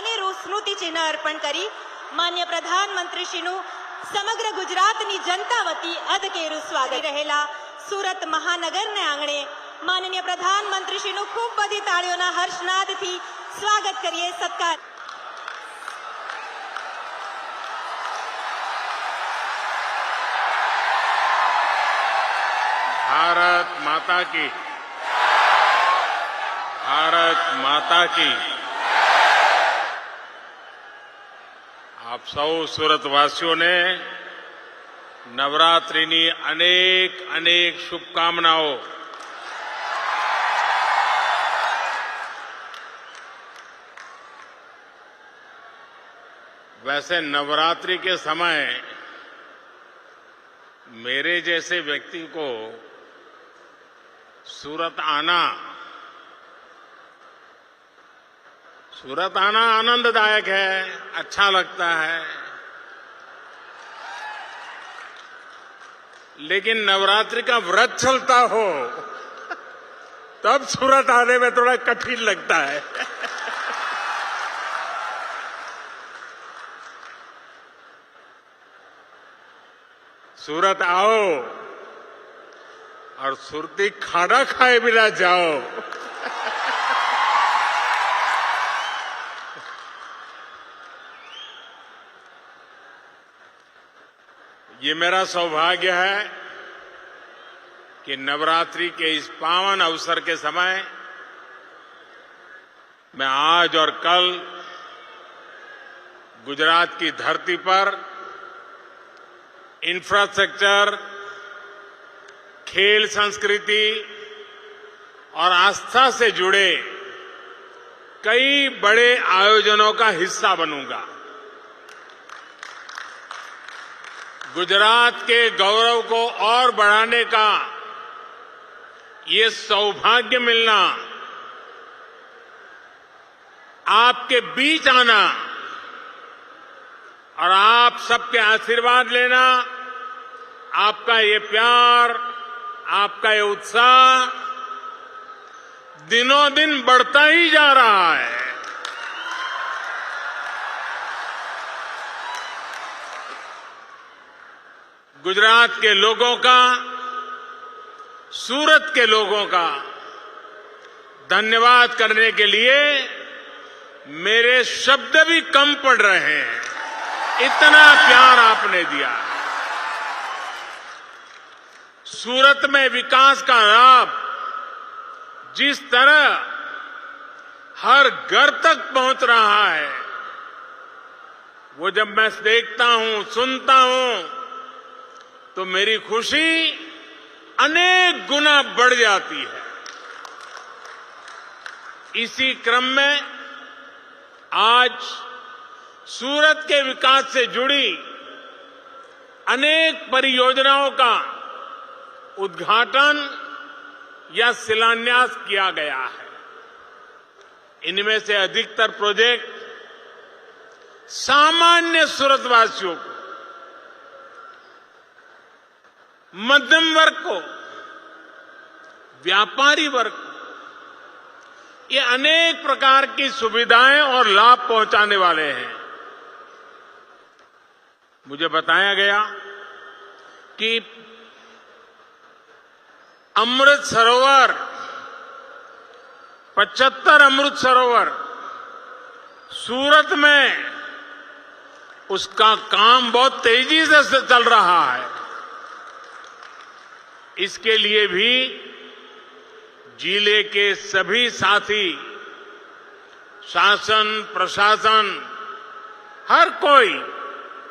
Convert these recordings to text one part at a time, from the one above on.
અનેરું સ્મૃતિચિહ્ન અર્પણ કરી માન્ય પ્રધાનમંત્રીશ્રીનું સમગ્ર ગુજરાતની જનતા વતી અધકેરું સ્વાગત રહેલા સુરત મહાનગરને આંગણે માનનીય પ્રધાનમંત્રીશ્રીનું ખૂબ બધી તાળીઓના હર્ષનાદથી સ્વાગત કરીએ. સત્કાર. भारत माता की, भारत माता की. आप સૌ સુરતવાસીઓને નવરાત્રિની અનેક અનેક શુભકામનાઓ. वैसे नवरात्रि के समय मेरे जैसे व्यक्ति को सूरत आना आनंददायक है, अच्छा लगता है. लेकिन नवरात्रि का व्रत चलता हो तब सूरत आने में थोड़ा कठिन लगता है. सूरत आओ और सुरती खाना खाए बिना जाओ. ये मेरा सौभाग्य है कि नवरात्रि के इस पावन अवसर के समय मैं आज और कल गुजरात की धरती पर इंफ्रास्ट्रक्चर, खेल संस्कृति और आस्था से जुड़े कई बड़े आयोजनों का हिस्सा बनूंगा. गुजरात के गौरव को और बढ़ाने का ये सौभाग्य मिलना, आपके बीच आना और आप सबके आशीर्वाद लेना, आपका ये प्यार, आपका ये उत्साह दिनों दिन बढ़ता ही जा रहा है. गुजरात के लोगों का, सूरत के लोगों का धन्यवाद करने के लिए मेरे शब्द भी कम पड़ रहे हैं. इतना प्यार आपने दिया. सूरत में विकास का लाभ जिस तरह हर घर तक पहुंच रहा है, वो जब मैं देखता हूं, सुनता हूं, तो मेरी खुशी अनेक गुना बढ़ जाती है. इसी क्रम में आज सूरत के विकास से जुड़ी अनेक परियोजनाओं का उद्घाटन या शिलान्यास किया गया है. इनमें से अधिकतर प्रोजेक्ट सामान्य सूरतवासियों को, मध्यम वर्ग को, व्यापारी वर्ग को ये अनेक प्रकार की सुविधाएं और लाभ पहुंचाने वाले हैं. मुझे बताया गया कि अमृत सरोवर, 75 अमृत सरोवर सूरत में उसका काम बहुत तेजी से चल रहा है. इसके लिए भी जिले के सभी साथी, शासन, प्रशासन, हर कोई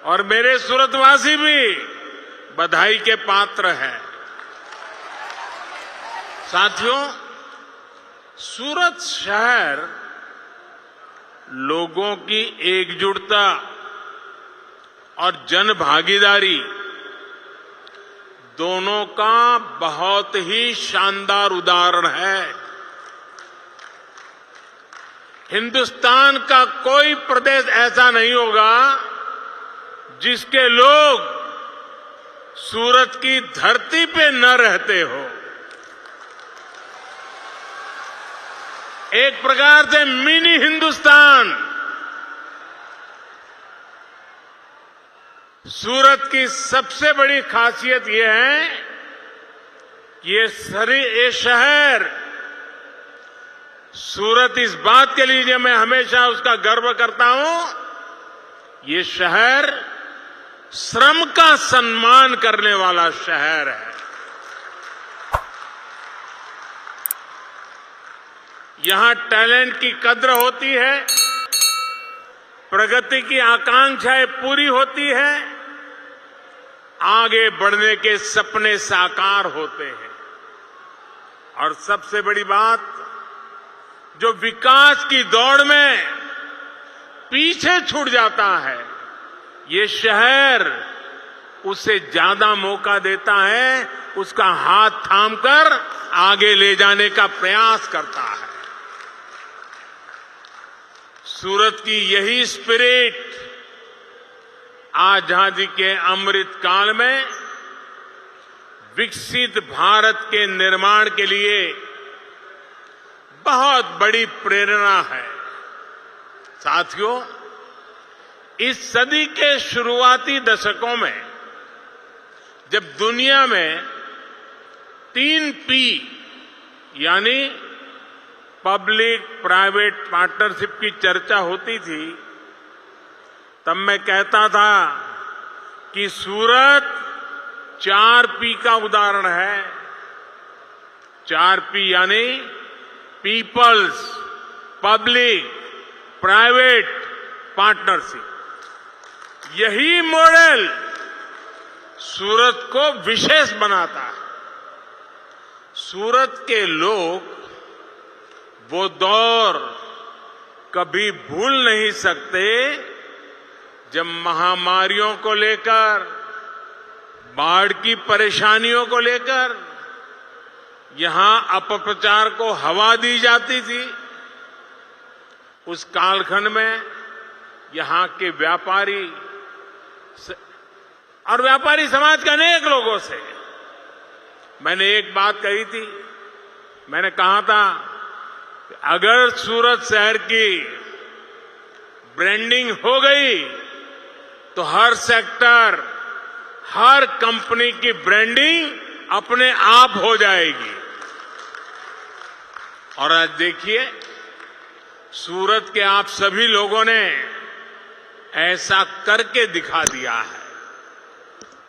और मेरे सूरतवासी भी बधाई के पात्र हैं. साथियों, सूरत शहर लोगों की एकजुटता और जनभागीदारी दोनों का बहुत ही शानदार उदाहरण है. हिंदुस्तान का कोई प्रदेश ऐसा नहीं होगा जिसके लोग सूरत की धरती पे न रहते हो. एक प्रकार से मिनी हिंदुस्तान सूरत की सबसे बड़ी खासियत यह है कि ये शहर, सूरत इस बात के लिए मैं हमेशा उसका गर्व करता हूं, ये शहर श्रम का सम्मान करने वाला शहर है। यहां टैलेंट की कद्र होती है, प्रगति की आकांक्षाएं पूरी होती है, आगे बढ़ने के सपने साकार होते हैं। और सबसे बड़ी बात, जो विकास की दौड़ में पीछे छूट जाता है, ये शहर उसे ज्यादा मौका देता है, उसका हाथ थामकर आगे ले जाने का प्रयास करता है। सूरत की यही स्पिरिट आजादी के अमृत काल में विकसित भारत के निर्माण के लिए बहुत बड़ी प्रेरणा है। साथियों, इस सदी के शुरुआती दशकों में जब दुनिया में 3 P यानी पब्लिक प्राइवेट पार्टनरशिप की चर्चा होती थी, तब मैं कहता था कि सूरत 4 P का उदाहरण है। 4 P यानी पीपल्स, पब्लिक, प्राइवेट पार्टनरशिप। यही मॉडल सूरत को विशेष बनाता है। सूरत के लोग वो दौर कभी भूल नहीं सकते जब महामारियों को लेकर, बाढ़ की परेशानियों को लेकर यहां अपप्रचार को हवा दी जाती थी। उस कालखंड में यहां के व्यापारी और व्यापारी समाज के अनेक लोगों से मैंने एक बात कही थी। मैंने कहा था कि अगर सूरत शहर की ब्रांडिंग हो गई तो हर सेक्टर, हर कंपनी की ब्रांडिंग अपने आप हो जाएगी। और आज देखिए, सूरत के आप सभी लोगों ने ऐसा करके दिखा दिया है।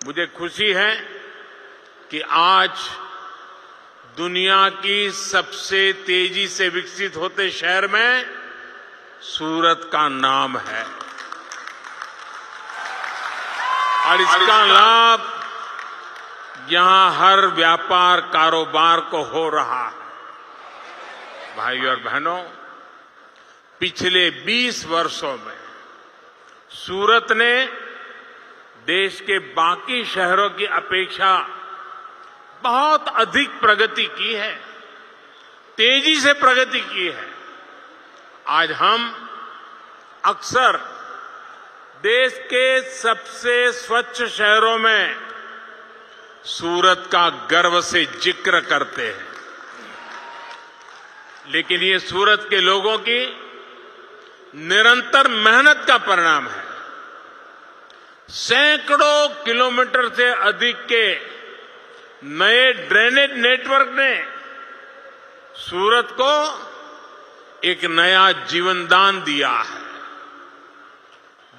मुझे खुशी है कि आज दुनिया की सबसे तेजी से विकसित होते शहर में सूरत का नाम है और इसका लाभ यहां हर व्यापार कारोबार को हो रहा है। भाई और बहनों, पिछले 20 वर्षों में सूरत ने देश के बाकी शहरों की अपेक्षा बहुत अधिक प्रगति की है, तेजी से प्रगति की है। आज हम अक्सर देश के सबसे स्वच्छ शहरों में सूरत का गर्व से जिक्र करते हैं, लेकिन ये सूरत के लोगों की निरंतर मेहनत का परिणाम है। सैकड़ों किलोमीटर से अधिक के नए ड्रेनेज नेटवर्क ने सूरत को एक नया जीवनदान दिया है।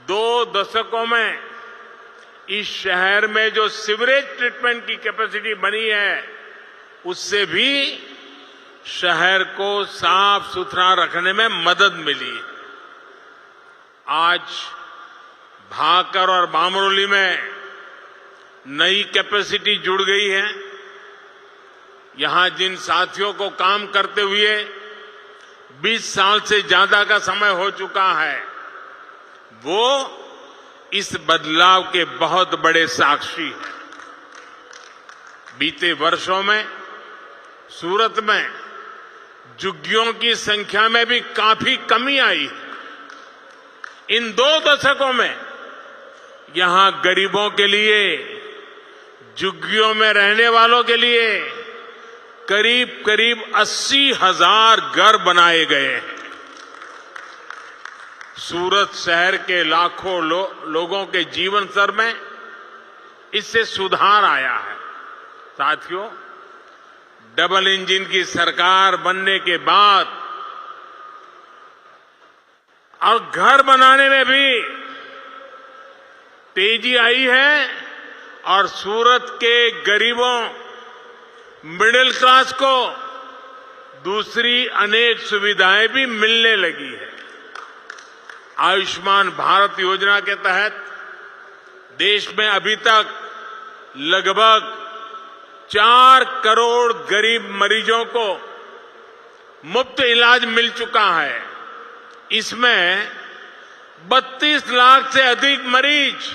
2 दशकों में इस शहर में जो सीवरेज ट्रीटमेंट की कैपेसिटी बनी है, उससे भी शहर को साफ सुथरा रखने में मदद मिली है। आज भाकर और बामरोली में नई कैपेसिटी जुड़ गई है। यहां जिन साथियों को काम करते हुए 20 साल से ज्यादा का समय हो चुका है, वो इस बदलाव के बहुत बड़े साक्षी हैं। बीते वर्षों में सूरत में झुग्गियों की संख्या में भी काफी कमी आई है। इन 2 दशकों में यहां गरीबों के लिए, झुग्गियों में रहने वालों के लिए करीब करीब 80,000 घर बनाए गए हैं। सूरत शहर के लाखों लोगों के जीवन स्तर में इससे सुधार आया है। साथियों, डबल इंजन की सरकार बनने के बाद और घर बनाने में भी तेजी आई है और सूरत के गरीबों, मिडिल क्लास को दूसरी अनेक सुविधाएं भी मिलने लगी है। आयुष्मान भारत योजना के तहत देश में अभी तक लगभग 4 करोड़ गरीब मरीजों को मुफ्त इलाज मिल चुका है। इसमें 32 लाख से अधिक मरीज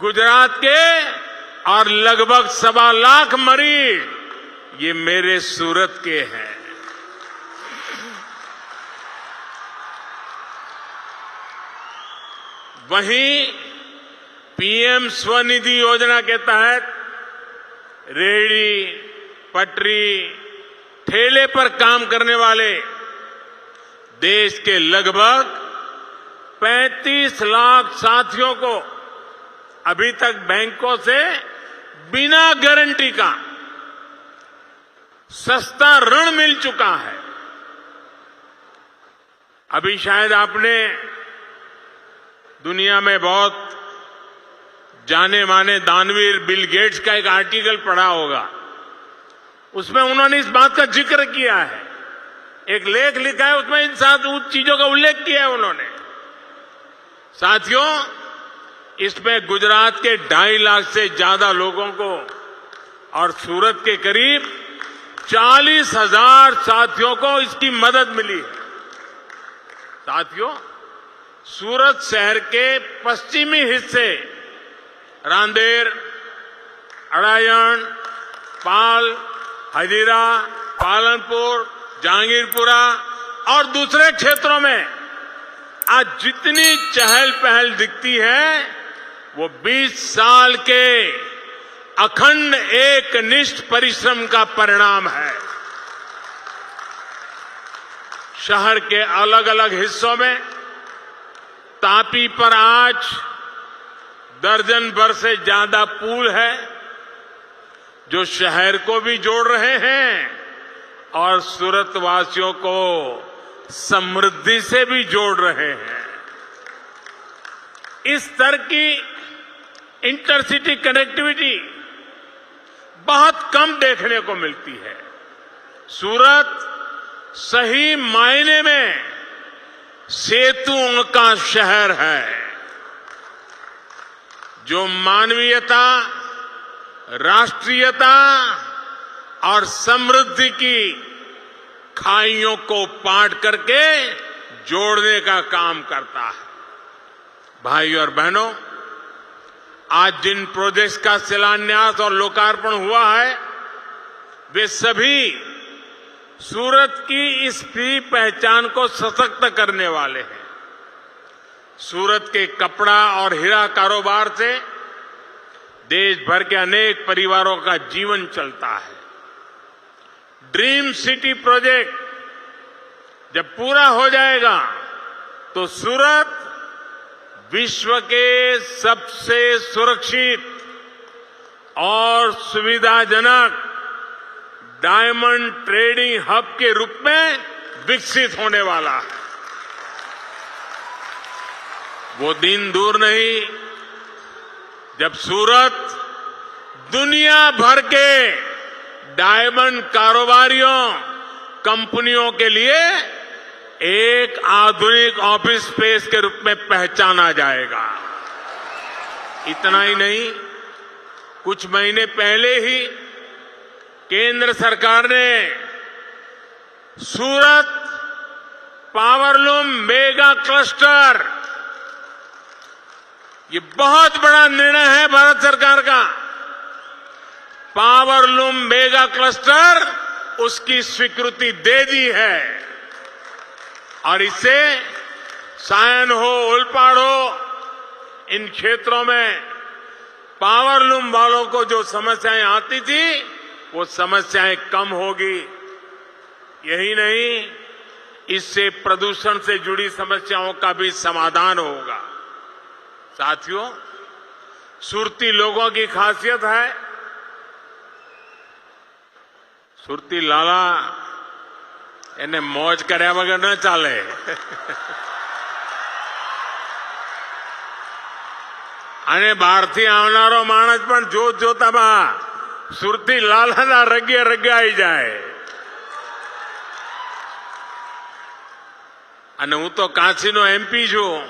गुजरात के और लगभग 1.25 लाख मरीज ये मेरे सूरत के हैं। वहीं पीएम स्वनिधि योजना के तहत रेहड़ी, पटरी, ठेले पर काम करने वाले देश के लगभग 35 लाख साथियों को अभी तक बैंकों से बिना गारंटी का सस्ता ऋण मिल चुका है। अभी शायद आपने दुनिया में बहुत जाने माने दानवीर बिल गेट्स का एक आर्टिकल पढ़ा होगा। उसमें उन्होंने इस बात का जिक्र किया है, एक लेख लिखा है, उसमें इन 7 चीजों का उल्लेख किया है उन्होंने। साथियों, इसमें गुजरात के 2.5 लाख से ज्यादा लोगों को और सूरत के करीब 40,000 साथियों को इसकी मदद मिली है। साथियों, सूरत शहर के पश्चिमी हिस्से रांदेर, अड़ायण, पाल, हजीरा, पालनपुर, जहांगीरपुरा और दूसरे क्षेत्रों में आज जितनी चहल पहल दिखती है वो 20 साल के अखंड एकनिष्ठ परिश्रम का परिणाम है। शहर के अलग अलग हिस्सों में तापी पर आज दर्जन भर से ज्यादा पुल है जो शहर को भी जोड़ रहे हैं और सूरत वासियों को समृद्धि से भी जोड़ रहे हैं। इस स्तर की इंटरसिटी कनेक्टिविटी बहुत कम देखने को मिलती है। सूरत सही मायने में सेतुओं का शहर है जो मानवीयता, राष्ट्रीयता और समृद्धि की खाइयों को पाट करके जोड़ने का काम करता है। भाइयों और बहनों, आज जिन प्रोजेक्ट्स का शिलान्यास और लोकार्पण हुआ है वे सभी सूरत की इस भी पहचान को सशक्त करने वाले हैं। सूरत के कपड़ा और हीरा कारोबार से देश भर के अनेक परिवारों का जीवन चलता है। ड्रीम सिटी प्रोजेक्ट जब पूरा हो जाएगा तो सूरत विश्व के सबसे सुरक्षित और सुविधाजनक डायमंड ट्रेडिंग हब के रूप में विकसित होने वाला है। वो दिन दूर नहीं जब सूरत दुनिया भर के डायमंड कारोबारियों, कंपनियों के लिए एक आधुनिक ऑफिस स्पेस के रूप में पहचाना जाएगा। इतना ही नहीं, कुछ महीने पहले ही केंद्र सरकार ने सूरत पावरलूम मेगा क्लस्टर, ये बहुत बड़ा निर्णय है भारत सरकार का, पावरलूम मेगा क्लस्टर उसकी स्वीकृति दे दी है और इससे सायन हो, ओलपाड़ हो, इन क्षेत्रों में पावरलूम वालों को जो समस्याएं आती थी वो समस्याएं कम होगी। यही नहीं, इससे प्रदूषण से जुड़ी समस्याओं का भी समाधान होगा। साथियों, सुरती लोगों की खासियत है, सुरती लाला એને મોજ કર્યા વગર ન ચાલે. અને બહારથી આવનારો માણસ પણ જોતામાં સુરતી લાલાના રગે રગાઈ જાય. અને હું તો કાંચીનો એમપી છું,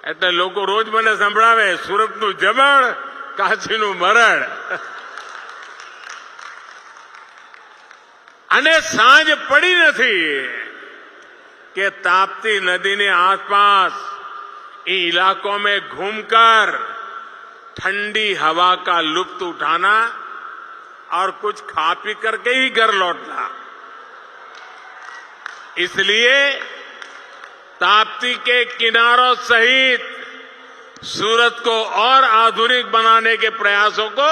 એટલે લોકો રોજ મને સંભળાવે સુરતનું જમણ, કાંચીનું મરણ. અને સાંજ પડી નથી कि ताप्ती नदी ने आसपास इन इलाकों में घूमकर ठंडी हवा का लुत्फ उठाना और कुछ खा पी करके ही घर लौटना. इसलिए ताप्ती के किनारों सहित सूरत को और आधुनिक बनाने के प्रयासों को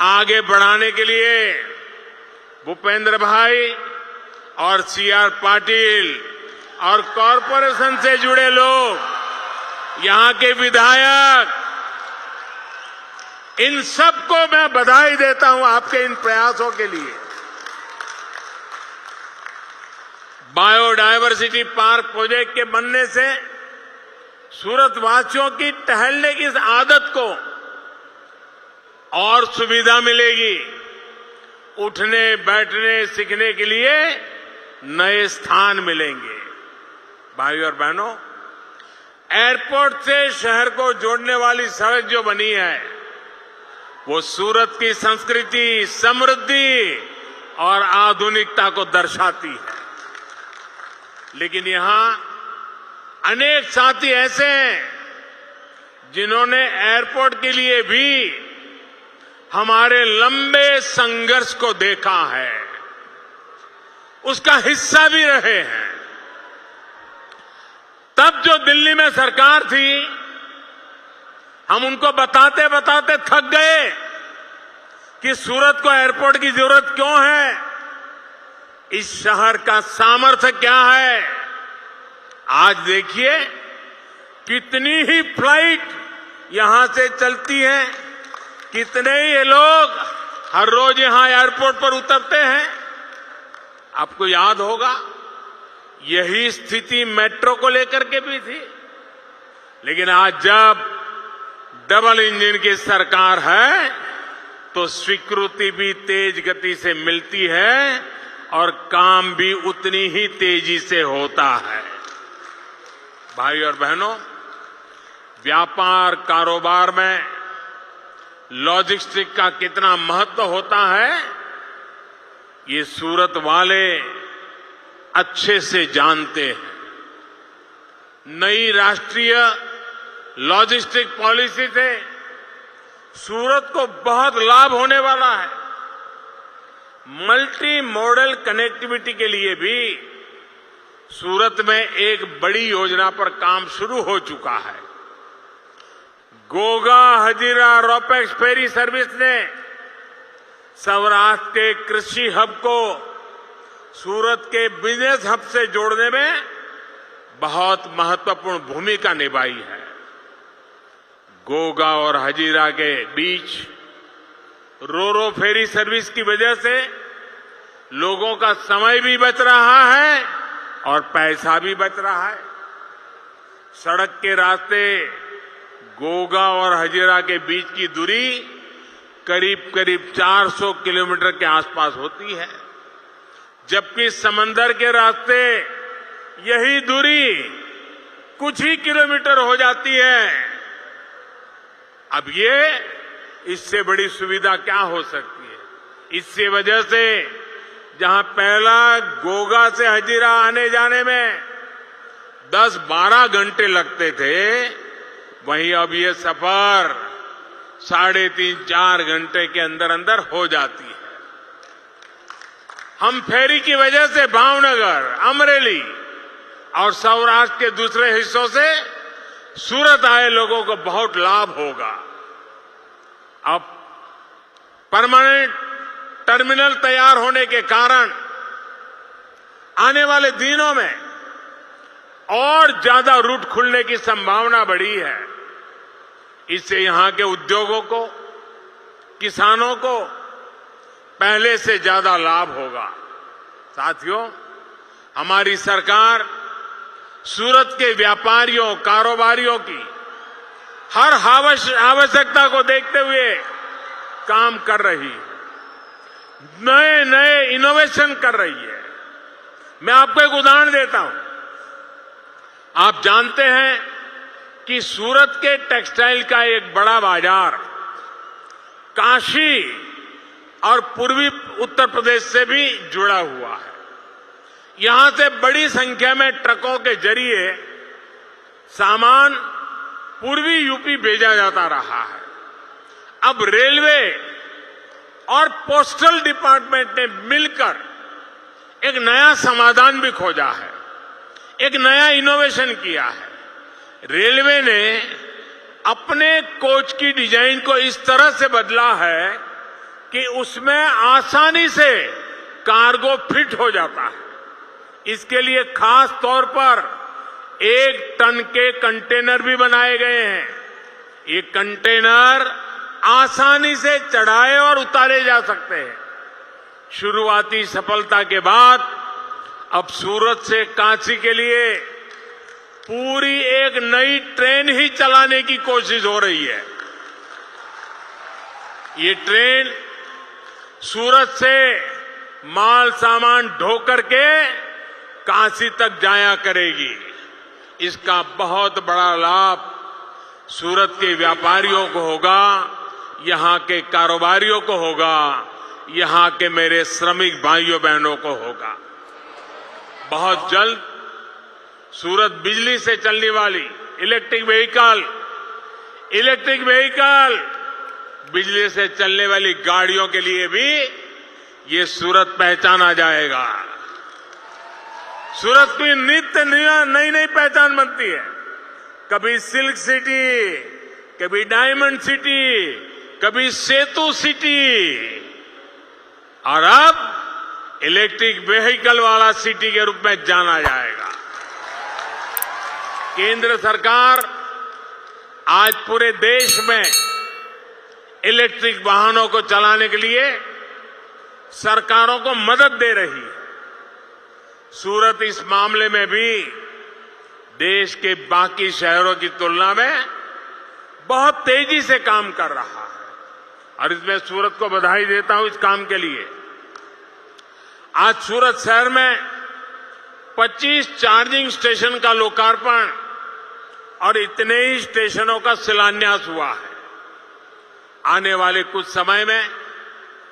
आगे बढ़ाने के लिए भूपेंद्र भाई और सीआर पाटिल और कॉरपोरेशन से जुड़े लोग, यहां के विधायक, इन सबको मैं बधाई देता हूं आपके इन प्रयासों के लिए. बायोडायवर्सिटी पार्क प्रोजेक्ट के बनने से सूरत वासियों की टहलने की इस आदत को और सुविधा मिलेगी. उठने बैठने सीखने के लिए नए स्थान मिलेंगे. भाइयों और बहनों, एयरपोर्ट से शहर को जोड़ने वाली सड़क जो बनी है वो सूरत की संस्कृति, समृद्धि और आधुनिकता को दर्शाती है. लेकिन यहां अनेक साथी ऐसे हैं जिन्होंने एयरपोर्ट के लिए भी हमारे लंबे संघर्ष को देखा है, उसका हिस्सा भी रहे हैं. तब जो दिल्ली में सरकार थी, हम उनको बताते बताते थक गए कि सूरत को एयरपोर्ट की जरूरत क्यों है, इस शहर का सामर्थ्य क्या है. आज देखिए कितनी ही फ्लाइट यहां से चलती हैं, कितने ही लोग हर रोज यहां एयरपोर्ट पर उतरते हैं. आपको याद होगा यही स्थिति मेट्रो को लेकर के भी थी. लेकिन आज जब डबल इंजन की सरकार है तो स्वीकृति भी तेज गति से मिलती है और काम भी उतनी ही तेजी से होता है. भाई और बहनों, व्यापार कारोबार में लॉजिस्टिक का कितना महत्व होता है ये सूरत वाले अच्छे से जानते हैं. नई राष्ट्रीय लॉजिस्टिक पॉलिसी से सूरत को बहुत लाभ होने वाला है. मल्टी मॉडल कनेक्टिविटी के लिए भी सूरत में एक बड़ी योजना पर काम शुरू हो चुका है. Goga Hazira ropax ferry service ने सौराष्ट्र के कृषि हब को सूरत के बिजनेस हब से जोड़ने में बहुत महत्वपूर्ण भूमिका निभाई है. गोगा और हजीरा के बीच रोरो फेरी सर्विस की वजह से लोगों का समय भी बच रहा है और पैसा भी बच रहा है. सड़क के रास्ते गोगा और हजीरा के बीच की दूरी करीब करीब 400 किलोमीटर के आसपास होती है, जबकि समंदर के रास्ते यही दूरी कुछ ही किलोमीटर हो जाती है. अब ये इससे बड़ी सुविधा क्या हो सकती है. इससे वजह से जहां पहला गोगा से हजीरा आने जाने में 10-12 घंटे लगते थे, वहीं अब ये सफर 3.5-4 घंटे के अंदर अंदर हो जाती है. हम फेरी की वजह से भावनगर, अमरेली और सौराष्ट्र के दूसरे हिस्सों से सूरत आए लोगों को बहुत लाभ होगा. अब परमानेंट टर्मिनल तैयार होने के कारण आने वाले दिनों में और ज्यादा रूट खुलने की संभावना बढ़ी है. इससे यहां के उद्योगों को, किसानों को पहले से ज्यादा लाभ होगा। साथियों, हमारी सरकार सूरत के व्यापारियों, कारोबारियों की हर आवश्यकता को देखते हुए काम कर रही है, नए नए इनोवेशन कर रही है। मैं आपको एक उदाहरण देता हूं। आप जानते हैं कि सूरत के टेक्सटाइल का एक बड़ा बाजार काशी और पूर्वी उत्तर प्रदेश से भी जुड़ा हुआ है। यहां से बड़ी संख्या में ट्रकों के जरिए सामान पूर्वी यूपी भेजा जाता रहा है। अब रेलवे और पोस्टल डिपार्टमेंट ने मिलकर एक नया समाधान भी खोजा है, एक नया इनोवेशन किया है। रेलवे ने अपने कोच की डिजाइन को इस तरह से बदला है कि उसमें आसानी से कार्गो फिट हो जाता है। इसके लिए खास तौर पर 1 टन के कंटेनर भी बनाए गए हैं। ये कंटेनर आसानी से चढ़ाए और उतारे जा सकते हैं। शुरुआती सफलता के बाद अब सूरत से काशी के लिए पूरी एक नई ट्रेन ही चलाने की कोशिश हो रही है। ये ट्रेन सूरत से माल सामान ढो करके काशी तक जाया करेगी। इसका बहुत बड़ा लाभ सूरत के व्यापारियों को होगा, यहां के कारोबारियों को होगा, यहां के मेरे श्रमिक भाइयों बहनों को होगा। बहुत जल्द सूरत बिजली से चलने वाली इलेक्ट्रिक व्हीकल, बिजली से चलने वाली गाड़ियों के लिए भी ये सूरत पहचाना जाएगा। सूरत की नित्य नई नई पहचान बनती है। कभी सिल्क सिटी, कभी डायमंड सिटी, कभी सेतु सिटी, और अब इलेक्ट्रिक व्हीकल वाला सिटी के रूप में जाना जाएगा। केंद्र सरकार आज पूरे देश में इलेक्ट्रिक वाहनों को चलाने के लिए सरकारों को मदद दे रही है। सूरत इस मामले में भी देश के बाकी शहरों की तुलना में बहुत तेजी से काम कर रहा है, और इसमें सूरत को बधाई देता हूं इस काम के लिए। आज सूरत शहर में 25 चार्जिंग स्टेशन का लोकार्पण और इतने ही स्टेशनों का शिलान्यास हुआ है। आने वाले कुछ समय में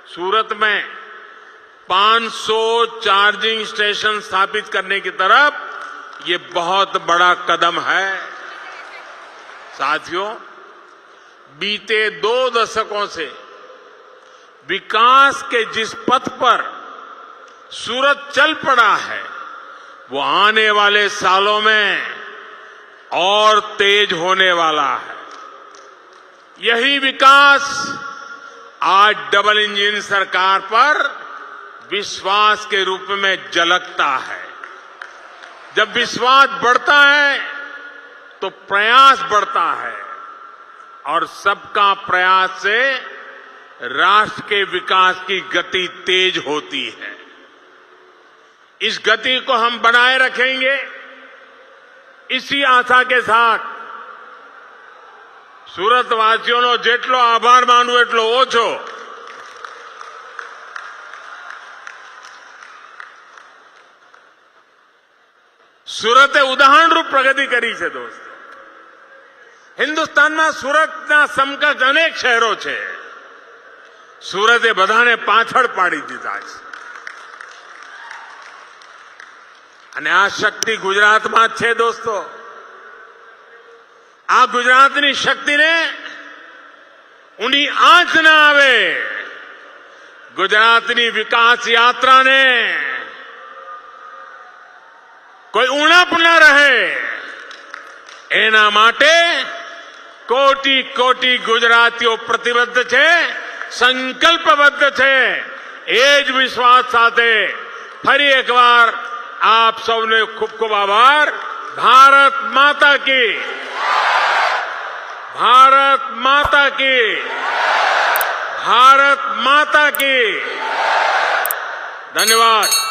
सूरत में 500 चार्जिंग स्टेशन स्थापित करने की तरफ ये बहुत बड़ा कदम है। साथियों, बीते 2 दशकों से विकास के जिस पथ पर सूरत चल पड़ा है, वो आने वाले सालों में और तेज होने वाला है। यही विकास आज डबल इंजन सरकार पर विश्वास के रूप में झलकता है। जब विश्वास बढ़ता है तो प्रयास बढ़ता है, और सबका प्रयास से राष्ट्र के विकास की गति तेज होती है। इस गति को हम बनाए रखेंगे। इसी आशा के साथ सूरतवासीओનો જેટલો આભાર માનવો એટલો ઓછો। સુરતે ઉદાહરણરૂપ પ્રગતિ કરી છે દોસ્તો। હિન્દુસ્તાનમાં સુરતના સમકક્ષ અનેક શહેરો છે। સુરતે બધાને પાછળ પાડી દીધા છે, અને આ શક્તિ ગુજરાતમાં જ છે દોસ્તો। આ ગુજરાતની શક્તિને ઊંડી આંચ ન આવે, ગુજરાતની વિકાસ યાત્રાને કોઈ ઉણપ ન રહે, એના માટે કોટી કોટી ગુજરાતીઓ પ્રતિબદ્ધ છે, સંકલ્પબદ્ધ છે। એ જ વિશ્વાસ સાથે ફરી એકવાર આપ સૌને ખૂબ ખૂબ આભાર। ભારત માતા की। भारत माता की, भारत माता की। धन्यवाद।